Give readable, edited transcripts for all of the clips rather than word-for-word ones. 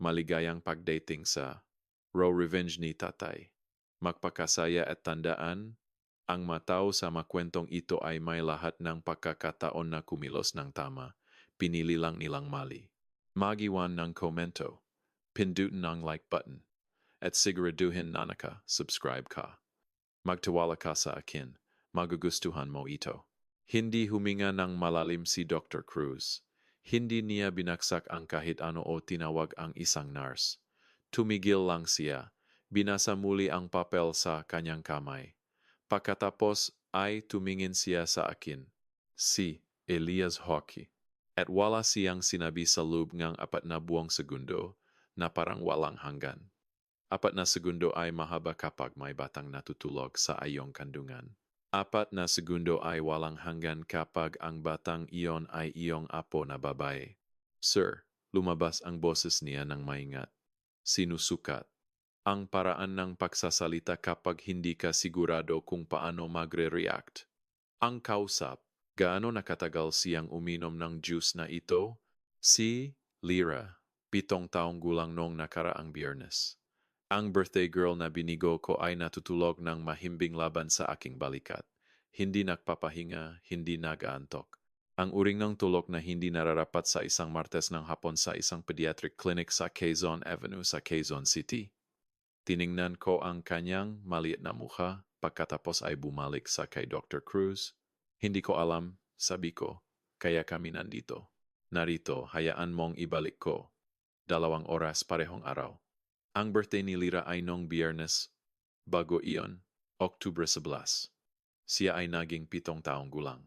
Maligayang pagdating sa Raw Revenge ni Tatay. Magpakasaya at tandaan, ang matao sa makwentong ito ay may lahat ng pagkakataon na kumilos ng tama. Pinili lang nilang mali. Magiwan ng komento. Pindutin ang like button. At siguraduhin na subscribe ka. Magtiwala ka sa akin. Magugustuhan mo ito. Hindi huminga ng malalim si Dr. Cruz. Hindi niya binaksak ang kahit ano o tinawag ang isang nurse. Tumigil lang siya. Binasa muli ang papel sa kanyang kamay. Pagkatapos ay tumingin siya sa akin. Si Elias Hockey. At wala siyang sinabi sa loob ng 4 na buwang segundo na parang walang hanggan. 4 na segundo ay mahaba kapag may batang natutulog sa iyong kandungan. 4 na segundo ay walang hanggan kapag ang batang iyon ay iyong apo na babae. Sir, lumabas ang boses niya ng maingat. Sinusukat. Ang paraan ng pagsasalita kapag hindi ka sigurado kung paano magre-react. Ang kausap, gaano nakatagal siyang uminom ng juice na ito? Si Lyra, 7 taong gulang noong nakaraang Biyernes. Ang birthday girl na binigo ko ay natutulog ng mahimbing laban sa aking balikat. Hindi nagpapahinga, hindi nag-aantok. Ang uring ng tulog na hindi nararapat sa isang Martes ng hapon sa isang pediatric clinic sa Quezon Avenue sa Quezon City. Tiningnan ko ang kanyang maliit na mukha pagkatapos ay bumalik sa kay Dr. Cruz. Hindi ko alam, sabi ko, kaya kami nandito. Narito, hayaan mong ibalik ko. 2 oras parehong araw. Ang birthday ni Lyra ay noong Biyernes, bago iyon, Oktubre 11. Siya ay naging 7 taong gulang.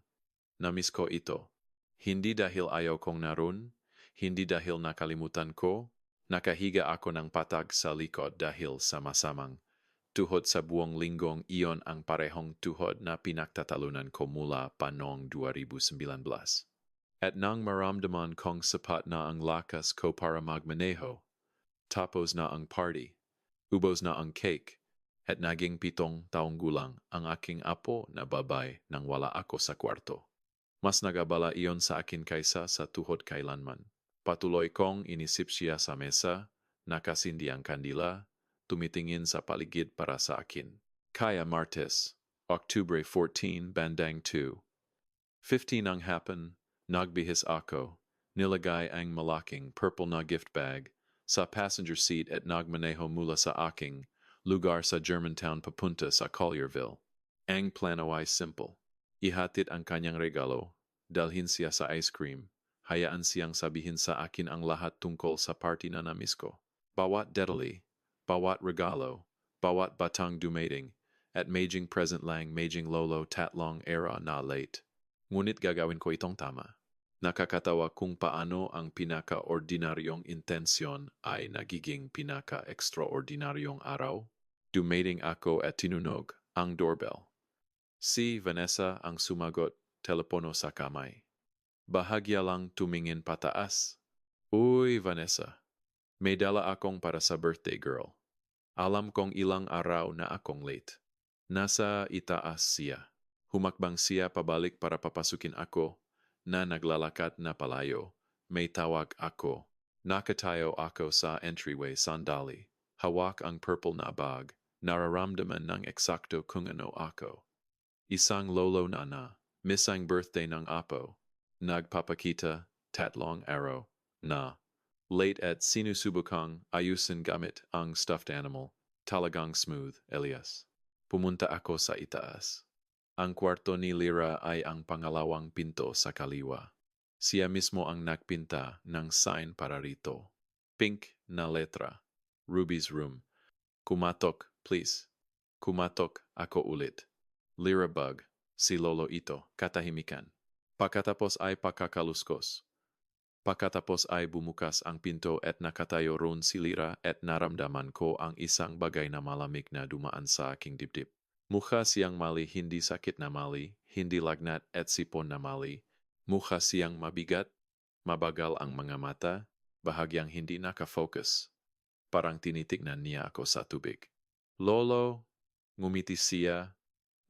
Namiss ko ito. Hindi dahil ayaw kong naroon, hindi dahil nakalimutan ko, nakahiga ako ng patag sa likod dahil sa masamang tuhod sa buong linggong iyon ang parehong tuhod na pinagtatalunan ko mula pa noong 2019. At nang maramdaman kong sapat na ang lakas ko para magmaneho, tapos na ang party, ubos na ang cake, at naging 7 taong gulang ang aking apo na babay nang wala ako sa kwarto. Mas nagabala iyon sa akin kaysa sa tuhod kailanman. Patuloy kong inisip siya sa mesa, nakasindi ang kandila, tumitingin sa paligid para sa akin. Kaya Martes, Octubre 14, Bandang 2. 15 ang hapon, nagbihis ako, nilagay ang malaking purple na gift bag sa passenger seat at nagmaneho mula sa aking lugar sa Germantown papunta sa Collierville. Ang plano ay simple. Ihatid ang kanyang regalo, dalhin siya sa ice cream, hayaan siyang sabihin sa akin ang lahat tungkol sa party na namiss ko. Bawat detalye, bawat regalo, bawat batang dumating, at maging present lang maging lolo tatlong era na late. Ngunit gagawin ko itong tama. Nakakatawa kung paano ang pinaka-ordinaryong intensyon ay nagiging pinaka-extraordinaryong araw. Dumating ako at tinunog ang doorbell. Si Vanessa ang sumagot, telepono sa kamay. Bahagya lang tumingin pataas. Uy, Vanessa, may dala akong para sa birthday girl. Alam kong ilang araw na akong late. Nasa itaas siya. Humakbang siya pabalik para papasukin ako na naglalakad na palayo. May tawag ako. Nakatayo ako sa entryway sandali. Hawak ang purple na bag. Nararamdaman ng eksakto kung ano ako. Isang lolo na miss ang birthday ng apo. Nagpapakita, tatlong araw, na. Late at sinusubukang ayusin gamit ang stuffed animal. Talagang smooth, Elias. Pumunta ako sa itaas. Ang kwarto ni Lyra ay ang pangalawang pinto sa kaliwa. Siya mismo ang nagpinta ng sign para rito. Pink na letra. Ruby's room. Kumatok, please. Kumatok ako ulit. Lyra bug. Si lolo ito. Katahimikan. Pagkatapos ay pakakaluskos. Pagkatapos ay bumukas ang pinto at nakatayo roon si Lyra at naramdaman ko ang isang bagay na malamig na dumaan sa aking dibdib. Mukha siyang mali, hindi sakit na mali, hindi lagnat at sipon na mali. Mukha siyang mabigat, mabagal ang mga mata, bahagyang hindi nakafocus. Parang tinitignan niya ako sa tubig. Lolo, ngumiti siya,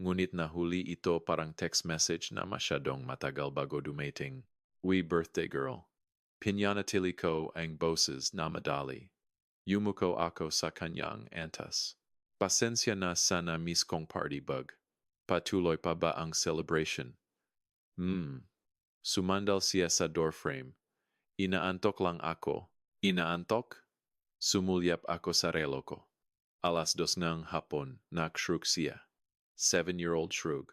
ngunit nahuli ito parang text message na masyadong matagal bago dumating. We birthday girl. Pinanatili ko ang boses na madali. Yumuko ako sa kanyang antas. Pasensya na sana miss kong party bug. Patuloy pa ba ang celebration? Sumandal siya sa doorframe. Inaantok lang ako. Inaantok? Sumulyap ako sa relo ko. 2:00 ng hapon, nakshrug siya. 7-year-old shrug.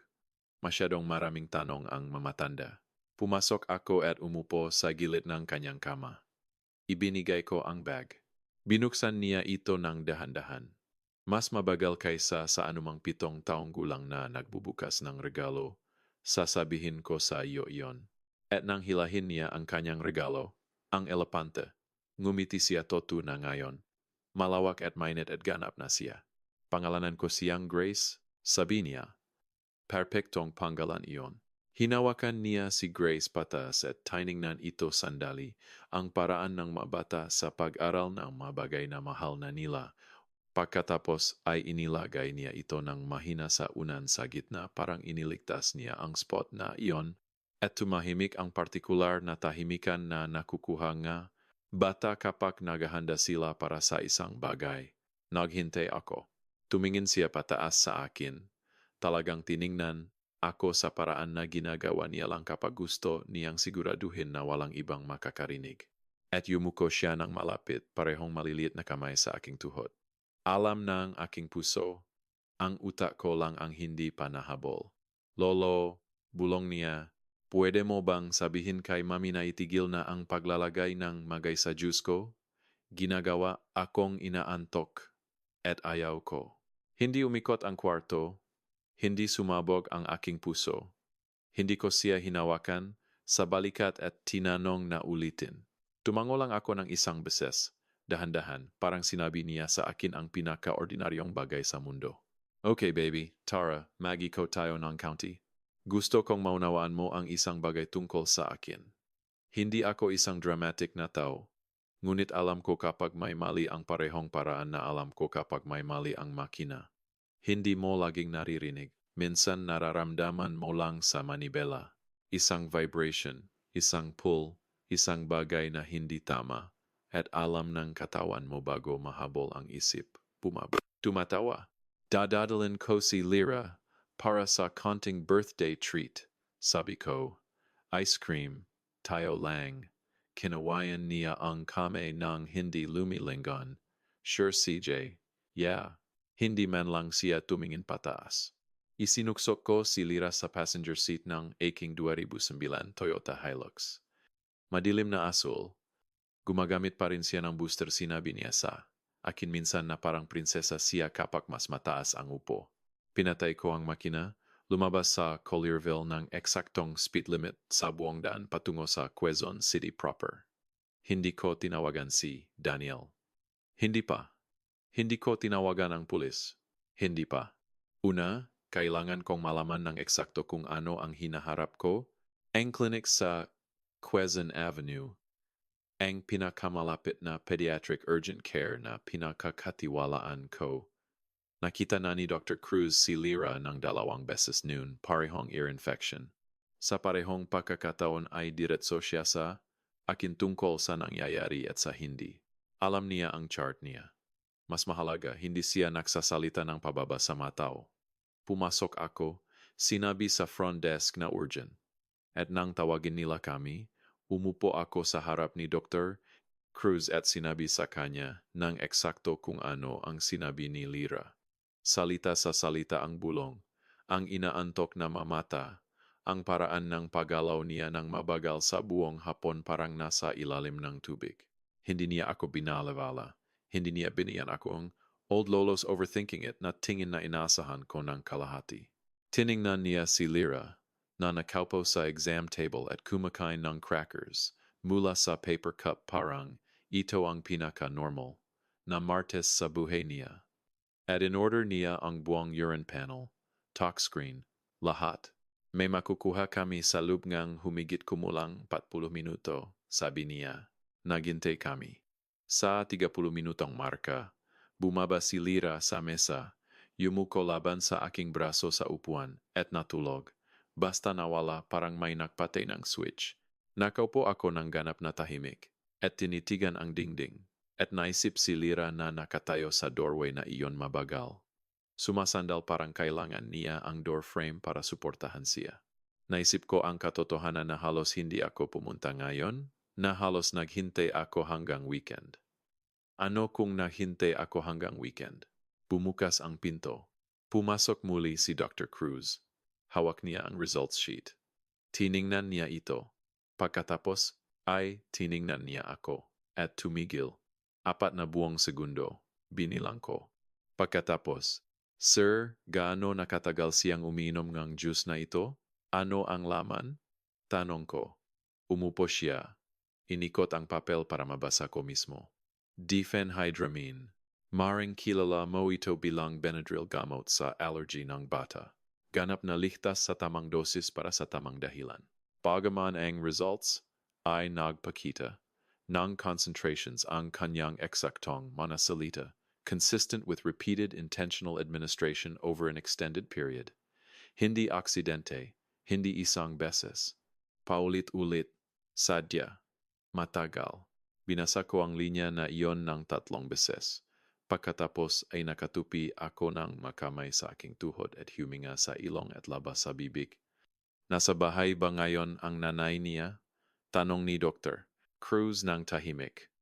Masyadong maraming tanong ang mamatanda. Pumasok ako at umupo sa gilid ng kanyang kama. Ibinigay ko ang bag. Binuksan niya ito ng dahan-dahan. Mas mabagal kaysa sa anumang 7 taong gulang na nagbubukas ng regalo. Sasabihin ko sa iyo iyon. At nang hilahin niya ang kanyang regalo, ang elepante, ngumiti siya totu na ngayon. Malawak at mainit at ganap na siya. Pangalanan ko siyang Grace, sabi niya. Perpektong panggalan iyon. Hinawakan niya si Grace patas at tiningnan ito sandali ang paraan ng mabata sa pag-aral ng mga bagay na mahal na nila. Pagkatapos ay inilagay niya ito ng mahina sa unan sa gitna parang iniligtas niya ang spot na iyon at tumahimik ang partikular na tahimikan na nakukuha nga bata kapag naghahanda sila para sa isang bagay. Naghintay ako. Tumingin siya pataas sa akin. Talagang tiningnan ako sa paraan na ginagawa niya lang kapag gusto niyang siguraduhin na walang ibang makakarinig. At yumuko siya ng malapit, parehong maliliit na kamay sa aking tuhod. Alam ng aking puso, ang utak ko lang ang hindi pa nahabol. Lolo, bulong niya, pwede mo bang sabihin kay mami na itigil na ang paglalagay ng magay sa juice ko? Ginagawa akong inaantok at ayaw ko. Hindi umikot ang kwarto, hindi sumabog ang aking puso. Hindi ko siya hinawakan sa balikat at tinanong na ulitin. Tumango lang ako ng isang beses. Dahan-dahan, parang sinabi niya sa akin ang pinaka-ordinaryong bagay sa mundo. Okay, baby, Tara, Maggie ko tayo ng county. Gusto kong maunawaan mo ang isang bagay tungkol sa akin. Hindi ako isang dramatic na tao. Ngunit alam ko kapag may mali ang parehong paraan na alam ko kapag may mali ang makina. Hindi mo laging naririnig. Minsan nararamdaman mo lang sa manibela. Isang vibration, isang pull, isang bagay na hindi tama. At alam ng katawan mo bago mahabol ang isip. Tumatawa. Dadadalin ko si Lyra para sa konting birthday treat. Sabi ko, ice cream, tayo lang. Kinawayan niya ang kamay ng hindi lumilingon. Sure, CJ. Yeah. Hindi man lang siya tumingin pataas. Isinuksok ko si Lyra sa passenger seat ng aking 2009 Toyota Hilux. Madilim na asul. Gumagamit pa rin siya ng booster, sinabi niya sa akin minsan na parang prinsesa siya kapag mas mataas ang upo. Pinatay ko ang makina, lumabas sa Collierville ng eksaktong speed limit sa buong daan patungo sa Quezon City proper. Hindi ko tinawagan si Daniel. Hindi pa. Hindi ko tinawagan ang pulis. Hindi pa. Una, kailangan kong malaman ng eksakto kung ano ang hinaharap ko. Ang clinic sa Quezon Avenue, ang pinakamalapit na pediatric urgent care na pinakakatiwalaan ko. Nakita na ni Dr. Cruz si Lyra ng 2 beses noon, parehong ear infection. Sa parehong pagkakataon ay diretso siya sa akin tungkol sa nangyayari at sa hindi. Alam niya ang chart niya. Mas mahalaga, hindi siya nagsasalita ng pababa sa matao. Pumasok ako, sinabi sa front desk na urgent. At nang tawagin nila kami, umupo ako sa harap ni Dr. Cruz at sinabi sa kanya ng eksakto kung ano ang sinabi ni Lyra. Salita sa salita ang bulong, ang inaantok na mamata, ang paraan ng paggalaw niya ng mabagal sa buong hapon parang nasa ilalim ng tubig. Hindi niya ako binalabala. Hindi niya biniyan ako ang old lolos overthinking it na tingin na inasahan ko ng kalahati. Tiningnan niya si Lyra na nakaupo sa exam table at kumakain ng crackers mula sa paper cup parang ito ang pinaka-normal na martes sa buhay niya. At in-order niya ang buong urine panel, talk screen, lahat. May makukuha kami sa loob ngang humigit kumulang 40 minuto, sabi niya. Naghintay kami. Sa 30 minutong marka, bumaba si Lyra sa mesa, yumuko laban sa aking braso sa upuan at natulog. Basta nawala parang may nakpatay ng switch. Nakaupo ako ng ganap na tahimik at tinitigan ang dingding. At naisip si Lira na nakatayo sa doorway na iyon mabagal. Sumasandal parang kailangan niya ang door frame para suportahan siya. Naisip ko ang katotohanan na halos hindi ako pumunta ngayon, na halos naghintay ako hanggang weekend. Ano kung naghintay ako hanggang weekend? Bumukas ang pinto. Pumasok muli si Dr. Cruz. Hawak niya ang results sheet. Tiningnan niya ito. Pagkatapos ay tiningnan niya ako at tumigil. 4 na buong segundo, binilang ko. Pagkatapos, Sir, gaano nakatagal siyang umiinom ng juice na ito? Ano ang laman? Tanong ko. Umupo siya. Inikot ang papel para mabasa ko mismo. Diphenhydramine. Maring kilala mo ito bilang Benadryl gamot sa allergy ng bata. Ganap na ligtas sa tamang dosis para sa tamang dahilan. Bagaman ang results ay nagpakita ng concentrations ang kanyang eksaktong mga salita, consistent with repeated intentional administration over an extended period. Hindi aksidente, hindi isang beses. Paulit-ulit, sadya, matagal. Binasa ko ang linya na iyon ng 3 beses. Pagkatapos ay nakatupi ako ng makamay sa aking tuhod at huminga sa ilong at labas sa bibig. Nasa bahay ba ngayon ang nanay niya? Tanong ni Dr. Cruz ng tahimik.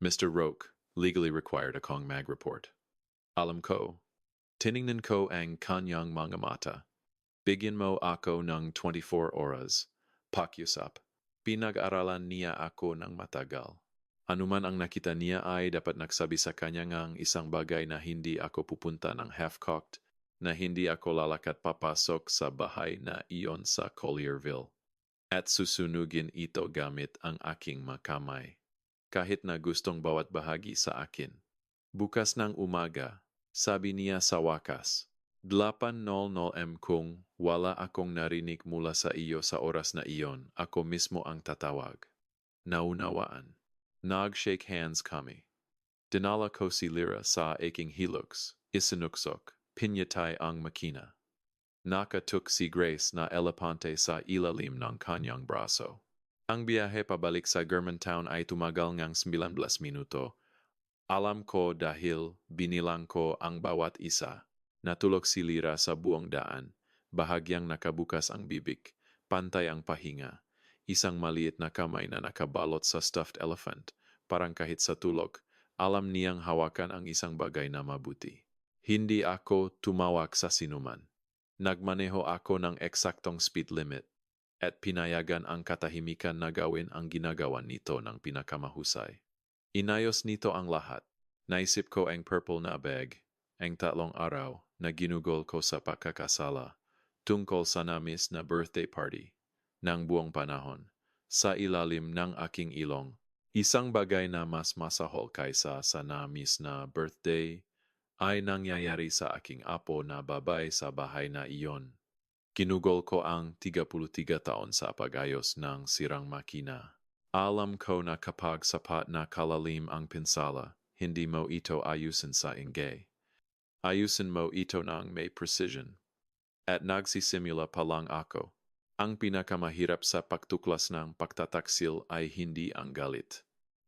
Mr. Roque, legally required akong mag-report. Alam ko. Tiningnan ko ang kanyang mga mata. Bigyan mo ako ng 24 oras. Pakiusap. Pinag-aralan niya ako ng matagal. Anuman ang nakita niya ay dapat nagsabi sa kanya ng isang bagay na hindi ako pupunta ng half-cocked, na hindi ako lalakad papasok sa bahay na iyon sa Collierville. At susunugin ito gamit ang aking makamay. Kahit na gustong bawat bahagi sa akin. Bukas ng umaga, sabi niya sa wakas, 8:00 kung wala akong narinig mula sa iyo sa oras na iyon, ako mismo ang tatawag. Naunawaan. Nag-shake hands kami. Dinala ko si Lira sa aking hilux, isinuksok, pinyatay ang makina. Nakatuk si Grace na elepante sa ilalim ng kanyang braso. Ang biyahe pabalik sa Germantown ay tumagal ng 19 minuto. Alam ko dahil binilang ko ang bawat isa. Natulog si Lira sa buong daan. Bahagyang nakabukas ang bibig. Pantay ang pahinga. Isang maliit na kamay na nakabalot sa stuffed elephant. Parang kahit sa tulog, alam niyang hawakan ang isang bagay na mabuti. Hindi ako tumawag sa sinuman. Nagmaneho ako ng eksaktong speed limit at pinayagan ang katahimikan na gawin ang ginagawa nito ng pinakamahusay. Inayos nito ang lahat. Naisip ko ang purple na bag, ang 3 araw na ginugol ko sa pagkakasala, tungkol sa namis na birthday party, ng buong panahon, sa ilalim ng aking ilong. Isang bagay na mas masahol kaysa sa namis na birthday ay nangyayari sa aking apo na babae sa bahay na iyon. Ginugol ko ang 33 taon sa pag-ayos ng sirang makina. Alam ko na kapag sapat na kalalim ang pinsala, hindi mo ito ayusin sa ingay. Ayusin mo ito ng may precision. At nagsisimula pa lang ako. Ang pinakamahirap sa pagtuklas ng pagtataksil ay hindi ang galit.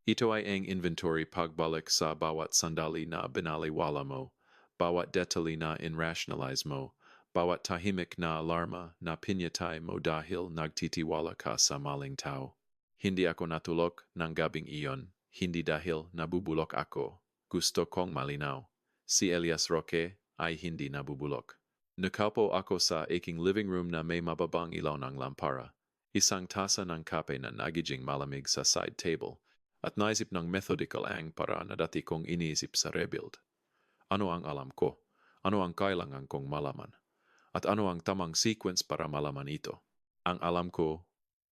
Ito ay ang inventory pagbalik sa bawat sandali na binaliwala mo, bawat detalye na in-rationalize mo, bawat tahimik na alarma na pinyatay mo dahil nagtitiwala ka sa maling tao. Hindi ako natulog ng gabing iyon, hindi dahil nabubulok ako. Gusto kong malinaw. Si Elias Roque ay hindi nabubulok. Nakaupo ako sa aking living room na may mababang ilaw ng lampara, isang tasa ng kape na nagiging malamig sa side table, at naisip ng methodical ang paraan na dati kong iniisip sa rebuild. Ano ang alam ko? Ano ang kailangan kong malaman? At ano ang tamang sequence para malaman ito? Ang alam ko,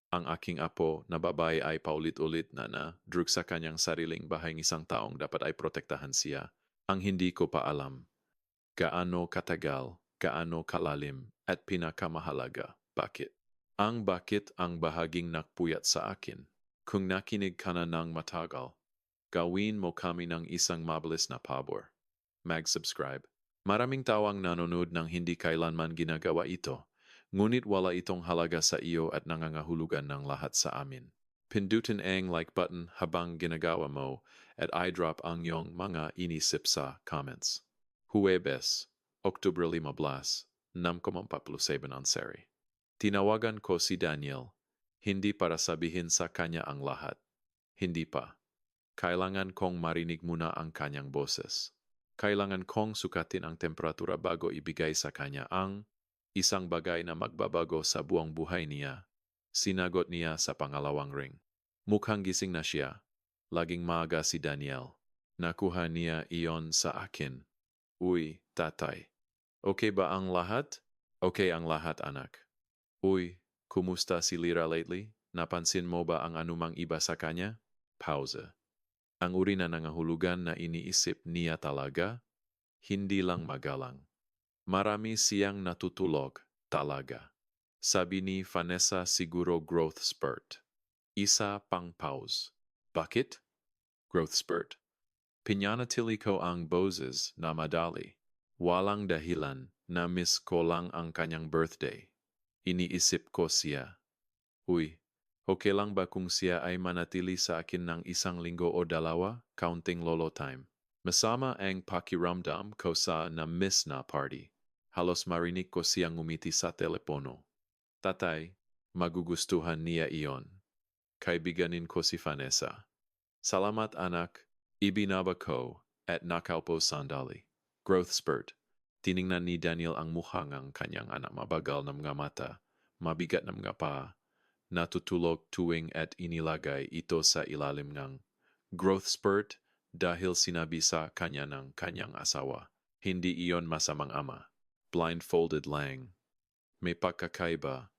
ang aking apo na babae ay paulit-ulit na drug sa kanyang sariling bahay ng isang taong dapat ay protektahan siya. Ang hindi ko pa alam, gaano katagal, gaano kalalim, at pinakamahalaga, bakit? Ang bakit ang bahaging nakpuyat sa akin. Kung nakinig ka na ng matagal, gawin mo kami ng isang mabilis na pabor. Mag-subscribe. Maraming tao ang nanonood ng hindi kailanman ginagawa ito, ngunit wala itong halaga sa iyo at nangangahulugan ng lahat sa amin. Pindutin ang like button habang ginagawa mo at i-drop ang iyong mga inisip sa comments. Huwebes, Oktubre 15, 6:47 ang seri. Tinawagan ko si Daniel, hindi para sabihin sa kanya ang lahat. Hindi pa. Kailangan kong marinig muna ang kanyang boses. Kailangan kong sukatin ang temperatura bago ibigay sa kanya ang isang bagay na magbabago sa buong buhay niya. Sinagot niya sa pangalawang ring. Mukhang gising na siya. Laging maaga si Daniel. Nakuha niya iyon sa akin. Uy, tatay. Okay ba ang lahat? Okay ang lahat, anak. Uy, kumusta si Lira lately? Napansin mo ba ang anumang iba sa kanya? Pause. Ang uri na nangahulugan na iniisip niya talaga, hindi lang magalang. Marami siyang natutulog talaga. Sabi ni Vanessa siguro growth spurt. Isa pang pause. Bakit? Growth spurt. Pinanatili ko ang boses na madali. Walang dahilan na miss ko lang ang kanyang birthday. Iniisip ko siya. Uy, okay lang ba kung siya ay manatili sa akin ng 1 linggo o 2, counting lolo time? Masama ang pakiramdam ko sa na-miss na party. Halos marinig ko siyang ngumiti sa telepono. Tatay, magugustuhan niya iyon. Kaibiganin ko si Vanessa. Salamat anak, ibinaba ko at nakaupo sandali. Growth spurt. Tiningnan ni Daniel ang mukha ng kanyang anak, mabagal na mga mata, mabigat na mga paa, natutulog tuwing at inilagay ito sa ilalim ng growth spurt dahil sinabi sa kanya ng kanyang asawa. Hindi iyon masamang ama. Blindfolded lang. May pagkakaiba.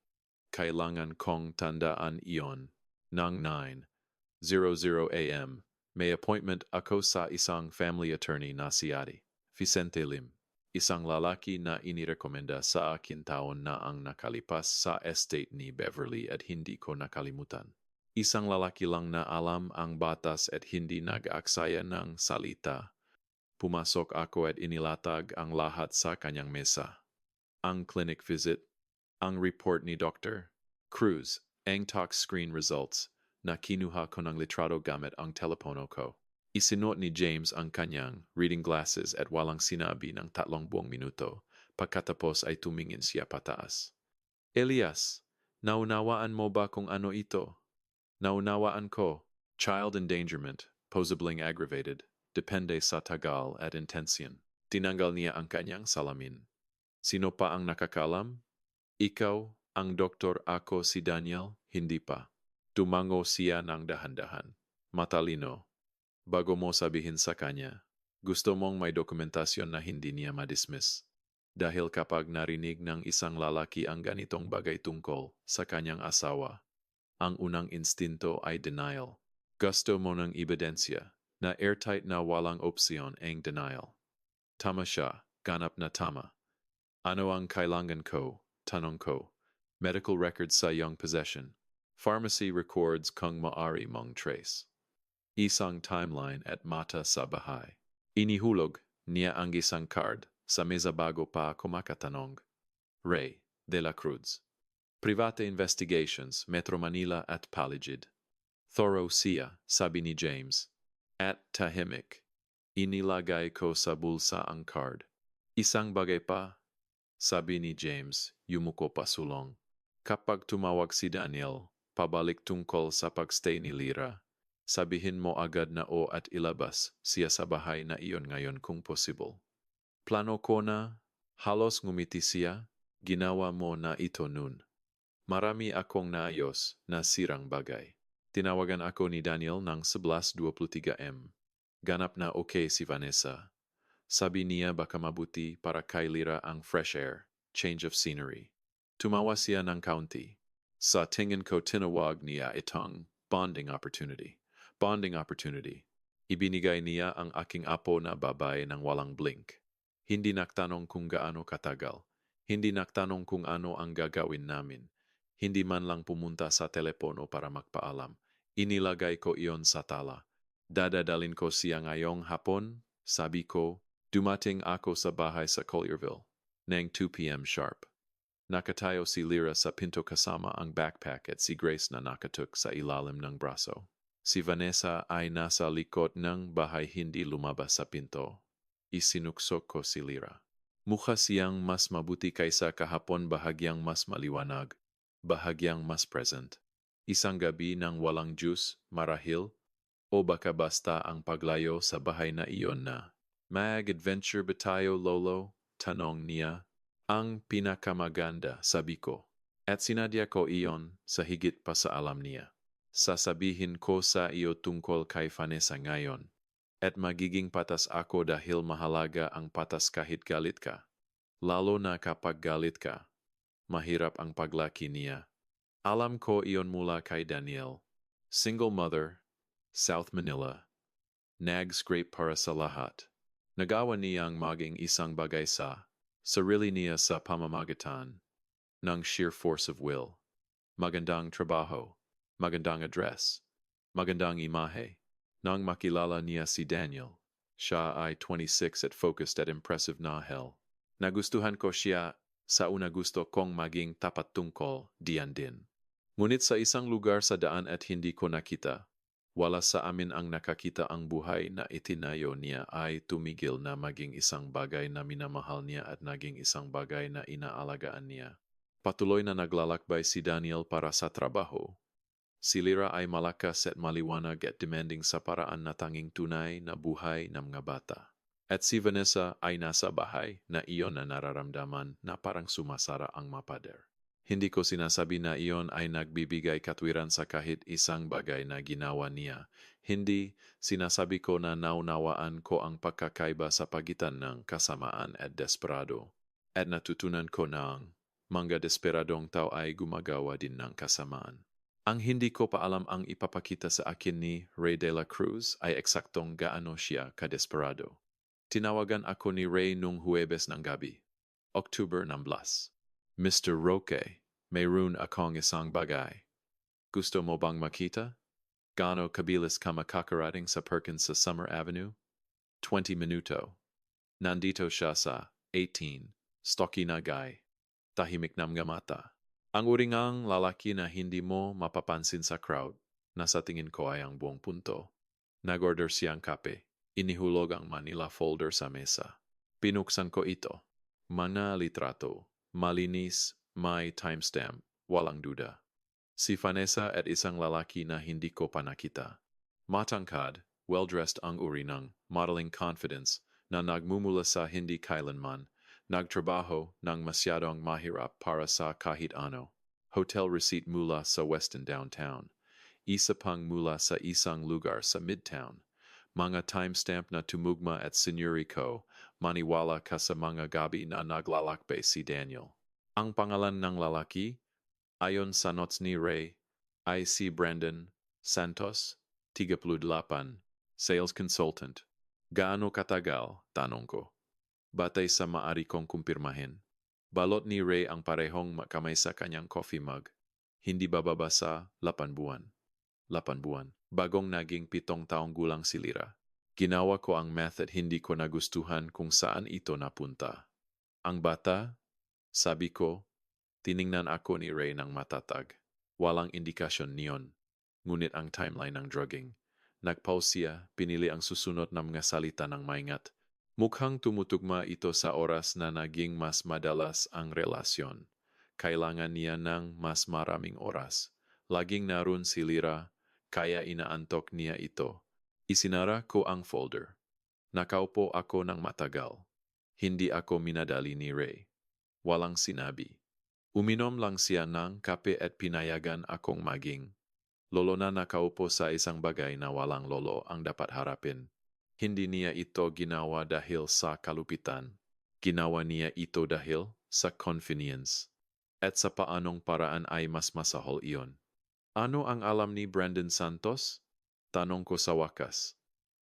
Kailangan kong tandaan iyon. Nang 9:00 a.m., may appointment ako sa isang family attorney na si Adi Vicente Lim. Isang lalaki na inirekomenda sa akin taon na ang nakalipas sa estate ni Beverly at hindi ko nakalimutan. Isang lalaki lang na alam ang batas at hindi nag-aksaya ng salita. Pumasok ako at inilatag ang lahat sa kanyang mesa. Ang clinic visit, ang report ni Dr. Cruz, ang talk screen results na kinuha ko ng litrato gamit ang telepono ko. Isinuot ni James ang kanyang reading glasses at walang sinabi ng 3 minuto. Pagkatapos ay tumingin siya pataas. Elias, naunawaan mo ba kung ano ito? Naunawaan ko. Child endangerment, possibly aggravated, depende sa tagal at intensyon. Tinanggal niya ang kanyang salamin. Sino pa ang nakakalam? Ikaw, ang doktor, ako si Daniel, hindi pa. Tumango siya ng dahan-dahan. Matalino. Bago mo sabihin sa kanya, gusto mong may dokumentasyon na hindi niya madismiss. Dahil kapag narinig ng isang lalaki ang ganitong bagay tungkol sa kanyang asawa, ang unang instinto ay denial. Gusto mo ng ebidensya na airtight na walang opsyon ang denial. Tama siya, ganap na tama. Ano ang kailangan ko? Tanong ko. Medical records sa iyong possession. Pharmacy records kung maari mong trace. Isang timeline at mata sa bahay. Inihulog niya ang isang card sa mesa bago pa kumakatanong. Ray de la Cruz. Private Investigations, Metro Manila at Paligid. Thorough siya, sabi ni James. At tahimik. Inilagay ko sa bulsa ang card. Isang bagay pa, sabi ni James, yumuko pa sulong. Kapag tumawag si Daniel, pabalik tungkol sa pagstay ni Lira, sabihin mo agad na o at ilabas siya sa bahay na iyon ngayon kung possible. Plano ko na, halos ngumiti siya, ginawa mo na ito nun. Marami akong naayos na sirang bagay. Tinawagan ako ni Daniel ng 11:23 m. Ganap na okay si Vanessa. Sabi niya baka mabuti para kay Lira ang fresh air, change of scenery. Tumawa siya ng kaunti. Sa tingin ko tinawag niya itong bonding opportunity. Bonding opportunity. Ibinigay niya ang aking apo na babae ng walang blink. Hindi nagtanong kung gaano katagal. Hindi nagtanong kung ano ang gagawin namin. Hindi man lang pumunta sa telepono para magpaalam. Inilagay ko iyon sa tala. Dadadalin ko siya ngayong hapon, sabi ko, dumating ako sa bahay sa Collierville. Nang 2 p.m. sharp. Nakatayo si Lyra sa pinto kasama ang backpack at si Grace na nakatuk sa ilalim ng braso. Si Vanessa ay nasa likod ng bahay hindi lumabas sa pinto. Isinuksok ko si Lyra. Mukha siyang mas mabuti kaysa kahapon, bahagyang mas maliwanag, bahagyang mas present. Isang gabi ng walang juice, marahil, o baka basta ang paglayo sa bahay na iyon na. Mag-adventure ba tayo, Lolo? Tanong niya. Ang pinakamaganda, sabi ko. At sinadya ko iyon sa higit pa sa alam niya. Sasabihin ko sa iyo tungkol kay Vanessa ngayon. At magiging patas ako dahil mahalaga ang patas kahit galit ka. Lalo na kapag galit ka. Mahirap ang paglaki niya. Alam ko iyon mula kay Daniel. Single mother, South Manila. Nag-scrape para sa lahat. Nagawa niyang maging isang bagay sa sarili niya sa pamamagitan ng sheer force of will. Magandang trabaho, magandang address, magandang imahe. Nang makilala niya si Daniel, siya ay 26 at focused at impressive na hell. Nagustuhan ko siya sa una, gusto kong maging tapat tungkol diyan din. Ngunit sa isang lugar sa daan at hindi ko nakita, wala sa amin ang nakakita ang buhay na itinayo niya ay tumigil na maging isang bagay na minamahal niya at naging isang bagay na inaalagaan niya. Patuloy na naglalakbay si Daniel para sa trabaho. Si Lyra ay malakas at maliwanag at demanding sa paraan na tanging tunay na buhay ng mga bata. At si Vanessa ay nasa bahay na iyon na nararamdaman na parang sumasara ang mapader. Hindi ko sinasabi na iyon ay nagbibigay katwiran sa kahit isang bagay na ginawa niya. Hindi, sinasabi ko na naunawaan ko ang pagkakaiba sa pagitan ng kasamaan at desperado. At natutunan ko na ang mga desperadong tao ay gumagawa din ng kasamaan. Ang hindi ko pa alam ang ipapakita sa akin ni Ray de la Cruz ay eksaktong gaano siya kadesperado. Tinawagan ako ni Ray nung Huwebes ng gabi, October 16. Mr. Roque, mayroon akong isang bagay. Gusto mo bang makita? Gaano kabilis ka makakarating sa Perkins sa Summer Avenue? 20 minuto. Nandito siya sa 18, Stocky na Guy. Tahimik na mga mata. Ang uringang lalaki na hindi mo mapapansin sa crowd, na sa tingin ko ay ang buong punto. Nag-order siyang kape. Inihulog ang Manila folder sa mesa. Pinuksan ko ito. Mga litrato. Malinis, may timestamp, walang duda. Si Vanessa at isang lalaki na hindi ko pa nakita. Matangkad, well-dressed ang uri ng modeling confidence na nagmumula sa hindi kailanman, nagtrabaho ng masyadong mahirap para sa kahit ano. Hotel receipt mula sa Westin downtown. Isa pang mula sa isang lugar sa Midtown. Mga timestamp na tumugma at sinyuri ko, maniwala ka sa mga gabi na naglalakbay si Daniel. Ang pangalan ng lalaki, ayon sa notes ni Ray, ay si Brandon Santos, 38, sales consultant. Gaano katagal? Tanong ko. Batay sa maari kong kumpirmahin. Balot ni Ray ang parehong kamay sa kanyang coffee mug. Hindi bababa sa 8 buwan. 8 buwan. Bagong naging 7 taong gulang si Lyra. Ginawa ko ang math at hindi ko nagustuhan kung saan ito napunta. Ang bata? Sabi ko, tiningnan ako ni Ray ng matatag. Walang indikasyon niyon. Ngunit ang timeline ng drugging. Nagpause siya, pinili ang susunod na mga salita ng maingat. Mukhang tumutugma ito sa oras na naging mas madalas ang relasyon. Kailangan niya ng mas maraming oras. Laging naroon si Lyra, kaya inaantok niya ito. Isinara ko ang folder. Nakaupo ako ng matagal. Hindi ako minadali ni Ray. Walang sinabi. Uminom lang siya ng kape at pinayagan akong maging lolo na nakaupo sa isang bagay na walang lolo ang dapat harapin. Hindi niya ito ginawa dahil sa kalupitan. Ginawa niya ito dahil sa convenience. At sa paanong paraan ay mas masahol iyon. Ano ang alam ni Brandon Santos? Tanong ko sa wakas.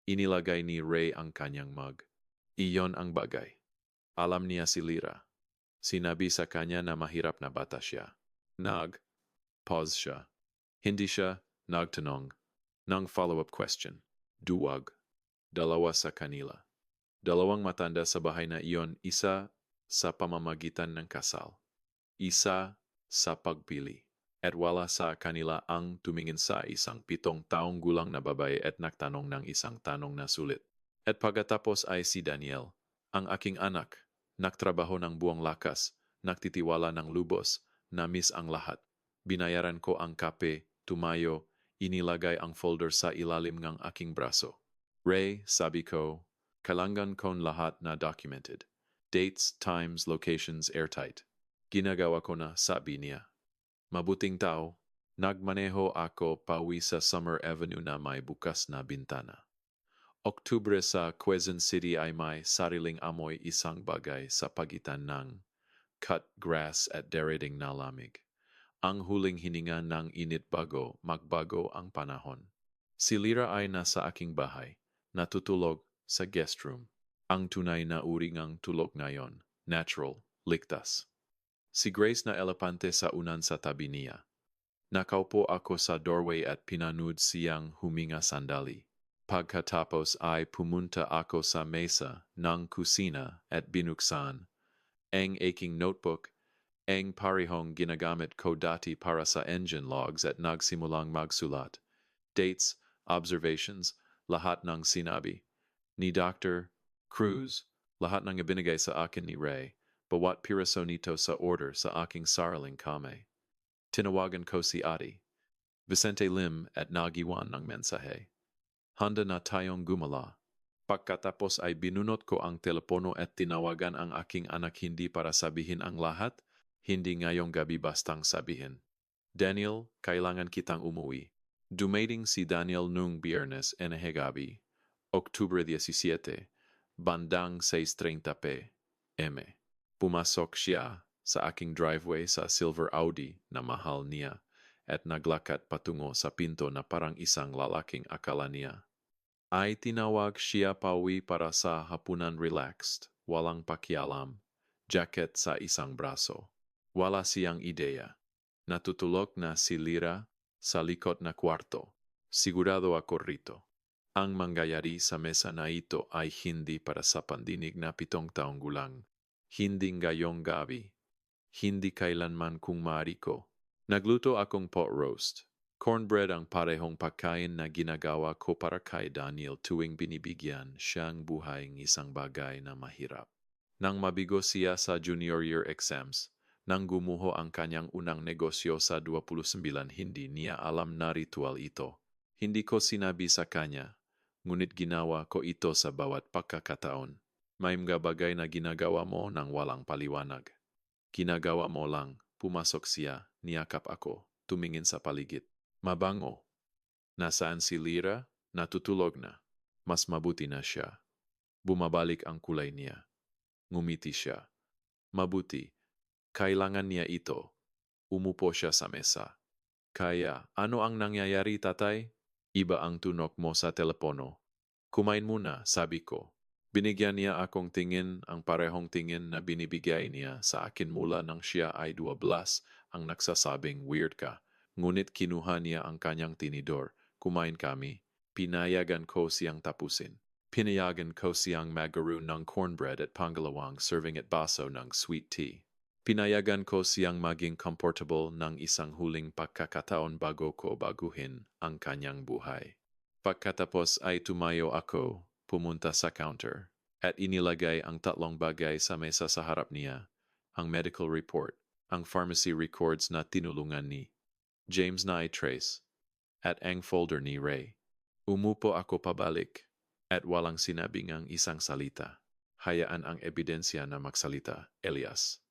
Inilagay ni Ray ang kanyang mug. Iyon ang bagay. Alam niya si Lyra. Sinabi sa kanya na mahirap na bata siya. Pause siya. Hindi siya nagtanong ng follow-up question. Duwag. Dalawa sa kanila. Dalawang matanda sa bahay na iyon, isa sa pamamagitan ng kasal. isa sa pagpili. At wala sa kanila ang tumingin sa isang 7 taong gulang na babae at nagtanong ng isang tanong na sulit. At pagkatapos ay si Daniel, ang aking anak, nagtrabaho ng buong lakas, nagtitiwala ng lubos, namis ang lahat. Binayaran ko ang kape, tumayo, inilagay ang folder sa ilalim ng aking braso. Ray, sabi ko, kailangan kon lahat na documented. Dates, times, locations, airtight. Ginagawa ko na, sabi niya. Mabuting tao, nagmaneho ako pauwi sa Summer Avenue na may bukas na bintana. Oktubre sa Quezon City ay may sariling amoy isang bagay sa pagitan ng cut grass at darating na lamig. Ang huling hininga ng init bago magbago ang panahon. Si Lira ay nasa aking bahay, natutulog sa guest room. Ang tunay na uri ng tulog ngayon, natural, ligtas. Si Grace na elepante sa unan sa tabi niya. Nakaupo ako sa doorway at pinanood siyang huminga sandali. Pagkatapos ay pumunta ako sa mesa ng kusina at binuksan ang aking notebook, ang parehong ginagamit ko dati para sa engine logs at nagsimulang magsulat. Dates, observations, lahat ng sinabi. Ni Dr. Cruz, lahat ng ibinigay sa akin ni Ray, bawat piraso nito sa order sa aking sariling kamay. Tinawagan ko si Adi, Vicente Lim at nagiwan ng mensahe. Handa na tayong gumala. Pagkatapos ay binunot ko ang telepono at tinawagan ang aking anak hindi para sabihin ang lahat, hindi ngayong gabi bastang sabihin. Daniel, kailangan kitang umuwi. Dumating si Daniel nung Biyernes gabi, Oktubre 17, bandang 6:30 p.m. Pumasok siya sa aking driveway sa silver Audi na mahal niya at naglakad patungo sa pinto na parang isang lalaking akala niya. Ay tinawag siya pauwi para sa hapunan relaxed, walang pakialam, jacket sa isang braso. Wala siyang ideya. Natutulog na si Lira sa likod na kwarto. Sigurado ako rito. Ang mangyayari sa mesa na ito ay hindi para sa pandinig na 7 taong gulang. Hindi ngayong gabi. Hindi kailanman kung maaari ko. Nagluto akong pot roast. Cornbread ang parehong pagkain na ginagawa ko para kay Daniel tuwing binibigyan siyang buhay ng isang bagay na mahirap. Nang mabigo siya sa junior year exams, nang gumuho ang kanyang unang negosyo sa 29, hindi niya alam na ritual ito. Hindi ko sinabi sa kanya, ngunit ginawa ko ito sa bawat pagkakataon. May mga bagay na ginagawa mo nang walang paliwanag. Ginagawa mo lang, pumasok siya, niyakap ako, tumingin sa paligid. Mabango. Nasaan si Lira? Natutulog na. Mas mabuti na siya. Bumabalik ang kulay niya. Ngumiti siya. Mabuti. Kailangan niya ito. Umupo siya sa mesa. Kaya, ano ang nangyayari, tatay? Iba ang tunok mo sa telepono. Kumain muna, sabi ko. Binigyan niya akong tingin ang parehong tingin na binibigay niya sa akin mula nang siya ay 12 ang nagsasabing weird ka. Ngunit kinuha niya ang kanyang tinidor. Kumain kami. Pinayagan ko siyang tapusin. Pinayagan ko siyang magaro ng cornbread at pangalawang serving at baso ng sweet tea. Pinayagan ko siyang maging comfortable ng isang huling pagkakataon bago ko baguhin ang kanyang buhay. Pagkatapos ay tumayo ako, pumunta sa counter, at inilagay ang 3 bagay sa mesa sa harap niya, ang medical report, ang pharmacy records na tinulungan ni James na i-trace, at ang folder ni Ray. Umupo ako pabalik, at walang sinabi ngang isang salita. Hayaan ang ebidensya na magsalita, Elias.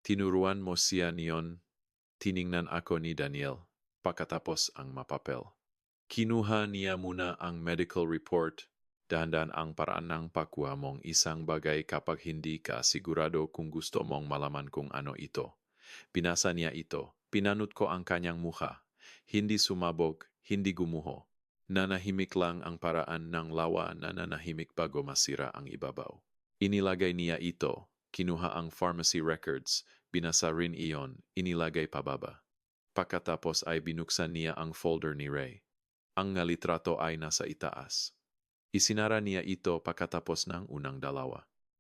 Tinuruan mo siya niyon, tiningnan ako ni Daniel, pagkatapos ang mapapel. Kinuha niya muna ang medical report, dahan-dahan ang paraan ng pagkuha mong isang bagay kapag hindi ka sigurado kung gusto mong malaman kung ano ito. Binasa niya ito, pinanut ko ang kanyang mukha. Hindi sumabog, hindi gumuho. Nanahimik lang ang paraan ng lawa na nanahimik bago masira ang ibabaw. Inilagay niya ito, kinuha ang pharmacy records, binasa rin iyon, inilagay pababa. Pagkatapos ay binuksan niya ang folder ni Ray. Ang litrato ay nasa itaas. Isinara niya ito pagkatapos ng unang 2.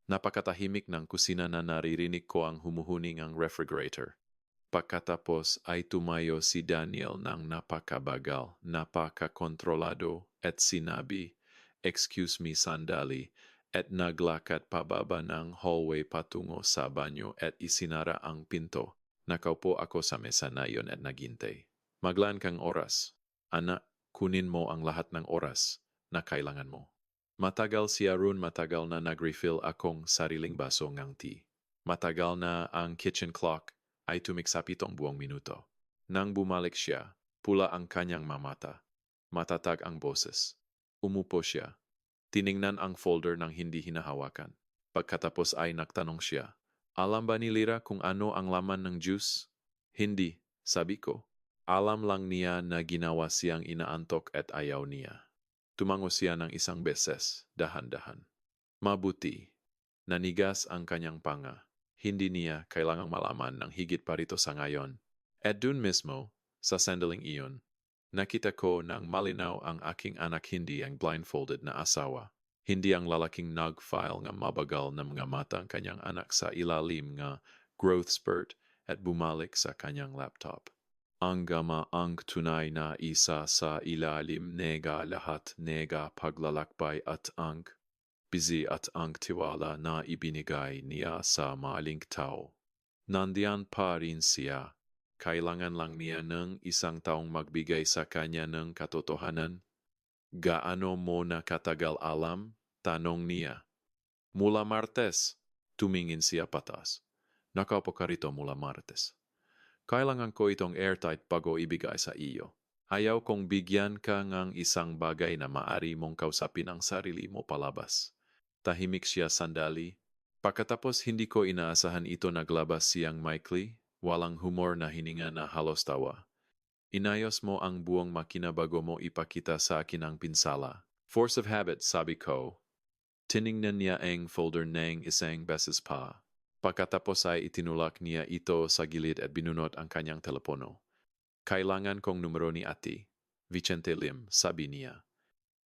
Napakatahimik ng kusina na naririnig ko ang humuhuning ang refrigerator. Pagkatapos ay tumayo si Daniel ng napakabagal, napakakontrolado at sinabi, "Excuse me sandali," at naglakad pababa ng hallway patungo sa banyo at isinara ang pinto. Nakaupo ako sa mesa na iyon at naghintay. Maglaan kang oras. Anak, kunin mo ang lahat ng oras na kailangan mo. Matagal si Arun, matagal na nag-refill akong sariling baso ng tea. Matagal na ang kitchen clock ay tumiksa 7 minuto. Nang bumalik siya, pula ang kanyang mamata. Matatag ang boses. Umupo siya. Tiningnan ang folder ng hindi hinahawakan. Pagkatapos ay nagtanong siya, "Alam ba ni Lira kung ano ang laman ng juice?" "Hindi," sabi ko. Alam lang niya na ginawa siyang inaantok at ayaw niya. Tumango siya ng isang beses, dahan-dahan. Mabuti. Nanigas ang kanyang panga. Hindi niya kailangang malaman ng higit pa rito sa ngayon. At dun mismo, sa sandaling iyon, nakita ko ng malinaw ang aking anak, hindi ang blindfolded na asawa. Hindi ang lalaking nag-file ng mabagal na mga mata ang kanyang anak sa ilalim ng growth spurt at bumalik sa kanyang laptop. Ang gama ang tunay na isa sa ilalim nega lahat, nega paglalakbay at ang busy at ang tiwala na ibinigay niya sa maling tao. Nandiyan pa rin siya. Kailangan lang niya ng isang taong magbigay sa kanya ng katotohanan. "Gaano mo na katagal alam?" tanong niya. "Mula Martes." Tumingin siya patas. "Nakaupo ka rito mula Martes. Kailangan ko itong airtight bago ibigay sa iyo. Ayaw kong bigyan ka ng isang bagay na maari mong kausapin ang sarili mo palabas." Tahimik siya sandali. Pagkatapos hindi ko inaasahan ito, naglabas siyang maikli, walang humor na hininga na halos tawa. "Inayos mo ang buong makina bago mo ipakita sa akin ang pinsala." "Force of habit," sabi ko. Tiningnan niya ang folder ng isang beses pa. Pagkatapos ay itinulak niya ito sa gilid at binunot ang kanyang telepono. "Kailangan kong numero ni Ate Vicente Lim," sabi niya.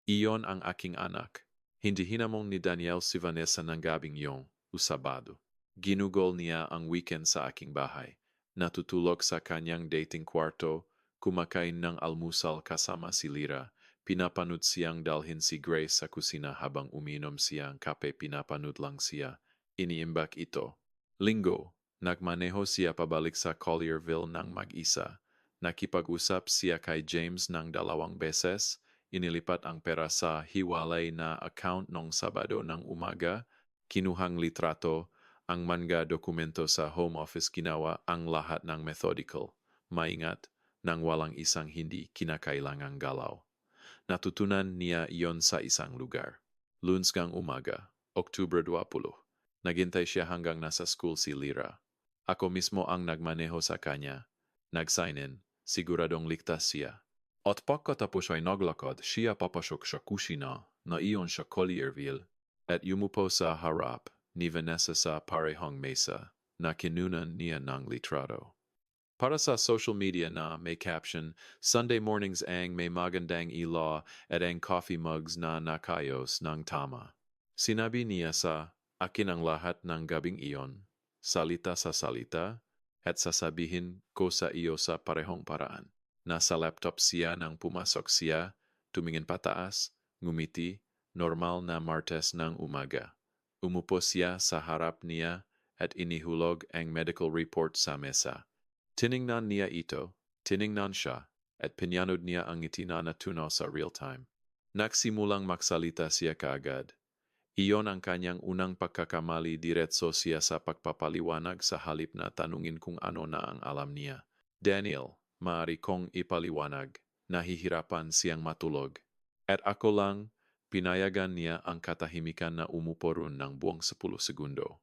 "Iyon ang aking anak." Hindi hinamon ni Daniel si Vanessa ng gabing yong, Sabado. Ginugol niya ang weekend sa aking bahay. Natutulog sa kanyang dating kwarto, kumakain ng almusal kasama si Lira. Pinapanood siyang dalhin si Grace sa kusina habang uminom siyang kape, pinapanood lang siya. Iniimbak ito. Linggo, nagmaneho siya pabalik sa Collierville ng mag-isa. Nakipag-usap siya kay James ng 2 beses. Inilipat ang pera sa hiwalay na account nong Sabado ng umaga, kinuhang litrato, ang manga dokumento sa home office, ginawa ang lahat ng methodical, maingat, nang walang isang hindi kinakailangang galaw. Natutunan niya iyon sa isang lugar. Lunes ng umaga, October 20. Naghintay siya hanggang nasa school si Lira. Ako mismo ang nagmaneho sa kanya. Nag-sign in, siguradong ligtas siya. At pagkatapos ay naglakad siya papasok sa kusina na iyon sa Collierville at yumupo sa harap ni Vanessa sa parehong mesa na kinunan niya ng litrato. Para sa social media na may caption, "Sunday mornings ang may magandang ilaw at ang coffee mugs na nakayos ng tama." Sinabi niya sa akin ang lahat ng gabing iyon, salita sa salita, at sasabihin ko sa iyo sa parehong paraan. Nasa laptop siya nang pumasok siya, tumingin pataas, ngumiti, normal na Martes ng umaga. Umupo siya sa harap niya at inihulog ang medical report sa mesa. Tiningnan niya ito, tiningnan siya, at pinanood niya ang ngiti na natunaw sa real-time. Nagsimulang magsalita siya kaagad. Iyon ang kanyang unang pagkakamali, diretso siya sa pagpapaliwanag sa halip na tanungin kung ano na ang alam niya. "Daniel, maaari kong ipaliwanag." Nahihirapan siyang matulog. At ako lang, pinayagan niya ang katahimikan na umupo ron ng buong 10 segundo.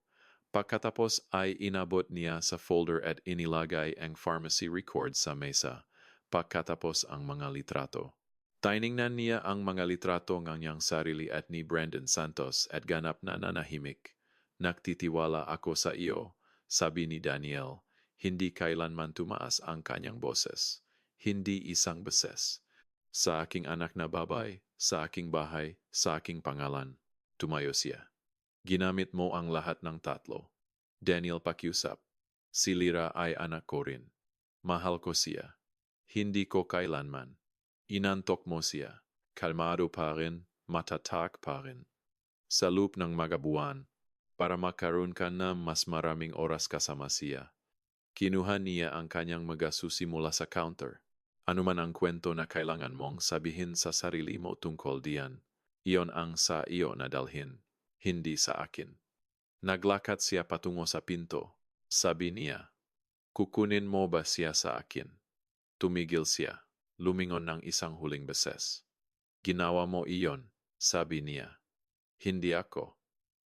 Pagkatapos ay inabot niya sa folder at inilagay ang pharmacy record sa mesa. Pagkatapos ang mga litrato. Tiningnan niya ang mga litrato ng niyang sarili at ni Brandon Santos at ganap na nanahimik. "Nagtitiwala ako sa iyo," sabi ni Daniel. Hindi kailanman tumaas ang kanyang boses. Hindi isang beses. "Sa aking anak na babae, sa aking bahay, sa aking pangalan." Tumayo siya. "Ginamit mo ang lahat ng tatlo." Daniel pakiusap. Si Lira ay anak ko rin. Mahal ko siya. Hindi ko kailanman. Inantok mo siya. Kalmado pa rin, matatak pa rin. Sa loop ng mga buwan, para makaroon ka na mas maraming oras kasama siya. Kinuha niya ang kanyang mga susi mula sa counter. Ano man ang kwento na kailangan mong sabihin sa sarili mo tungkol diyan, iyon ang sa iyo na dalhin, hindi sa akin. Naglakad siya patungo sa pinto. Sabi niya, kukunin mo ba siya sa akin? Tumigil siya, lumingon ng isang huling beses. Ginawa mo iyon, sabi niya. Hindi ako.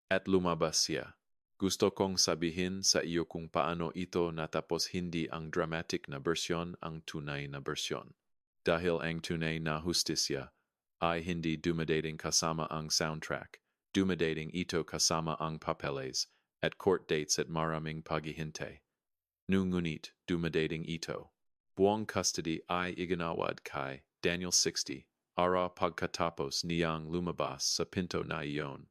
At lumabas siya. Gusto kong sabihin sa iyo kung paano ito natapos, hindi ang dramatic na bersyon ang tunay na bersyon. Dahil ang tunay na hustisya ay hindi dumadating kasama ang soundtrack, dumadating ito kasama ang papeles at court dates at maraming paghihintay. Ngunit dumadating ito. Buong custody ay iginawad kay Daniel 60, ara pagkatapos niyang lumabas sa pinto na iyon.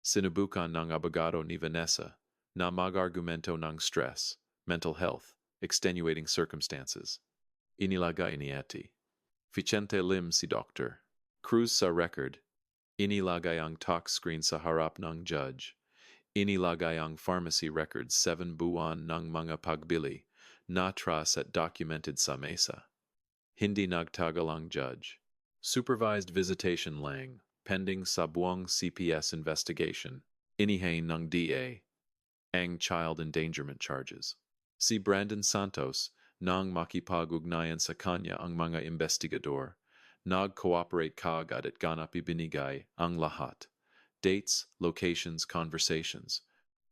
Sinubukan ng abogado ni Vanessa na mag-argumento ng stress, mental health, extenuating circumstances. Inilagay ni Eti. Vicente Lim si Dr. Cruz sa record. Inilagay ang talk screen sa harap ng judge. Inilagay ang pharmacy records 7 buwan ng mga pagbili, natras at documented sa mesa. Hindi nagtagal ang judge. Supervised visitation lang. Pending sa buwang CPS investigation, inihain ng DA, ang child endangerment charges. Si Brandon Santos, nang makipag-ugnayan sa kanya ang mga investigador, nag-cooperate kaagad at ganap ibinigay ang lahat. Dates, locations, conversations.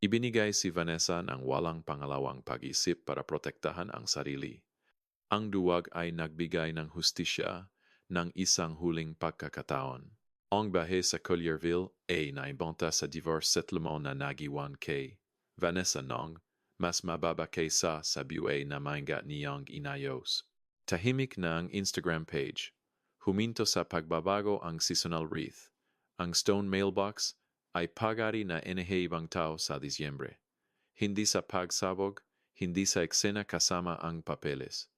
Ibinigay si Vanessa ng walang pangalawang pag-isip para protektahan ang sarili. Ang duwag ay nagbigay ng hustisya ng isang huling pagkakataon. Ang bahay sa Collierville ay naibanta sa divorce settlement na nagiwan kay Vanessa Nong, mas mababa kaysa sa BUA na maingat niyang inayos. Tahimik na ang Instagram page. Huminto sa pagbabago ang seasonal wreath. Ang stone mailbox ay pagari na inihibang tao sa Disyembre. Hindi sa pagsabog, hindi sa eksena kasama ang papeles.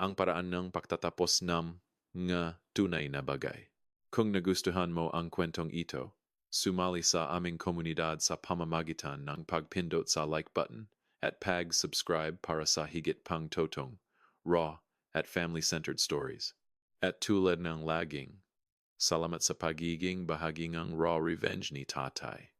Ang paraan ng pagtatapos ng nga tunay na bagay. Kung nagustuhan mo ang kwentong ito, sumali sa aming komunidad sa pamamagitan ng pagpindot sa like button at pag-subscribe para sa higit pang totong, raw, at family-centered stories. At tulad ng laging, salamat sa pagiging bahagi ng Raw Revenge ni Tatay.